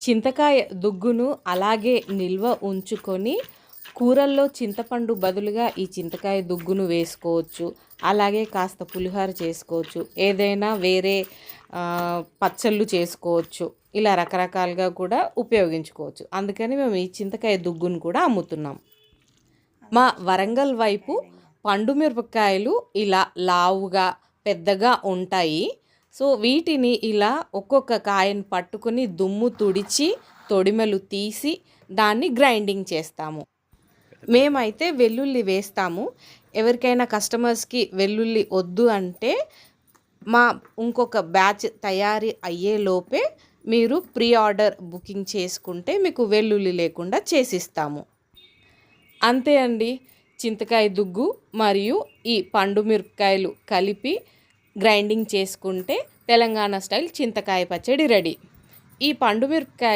చింతకాయ దుగ్గును అలాగే నిల్వ ఉంచుకొని కూరల్లో చింతపండు బదులుగా ఈ చింతకాయ దుగ్గును వేసుకోవచ్చు. అలాగే కాస్త పులిహోర చేసుకోవచ్చు. ఏదైనా వేరే పచ్చళ్ళు చేసుకోవచ్చు. ఇలా రకరకాలుగా కూడా ఉపయోగించుకోవచ్చు. అందుకని మేము ఈ చింతకాయ దుగ్గును కూడా అమ్ముతున్నాం. మా వరంగల్ వైపు పండు మిరపకాయలు ఇలా లావుగా పెద్దగా ఉంటాయి. సో వీటిని ఇలా ఒక్కొక్క కాయను పట్టుకుని దుమ్ము తుడిచి తొడిమెలు తీసి దాన్ని గ్రైండింగ్ చేస్తాము. మేమైతే వెల్లుల్లి వేస్తాము. ఎవరికైనా కస్టమర్స్కి వెల్లుల్లి వద్దు అంటే మా ఇంకొక బ్యాచ్ తయారీ అయ్యేలోపే మీరు ప్రీ ఆర్డర్ బుకింగ్ చేసుకుంటే మీకు వెల్లుల్లి లేకుండా చేసిస్తాము. అంతే అండి. చింతకాయ దుగ్గు మరియు ఈ పండు మిరపకాయలు కలిపి గ్రైండింగ్ చేసుకుంటే తెలంగాణ స్టైల్ చింతకాయ పచ్చడి రెడీ. ఈ పండు మిరపకాయ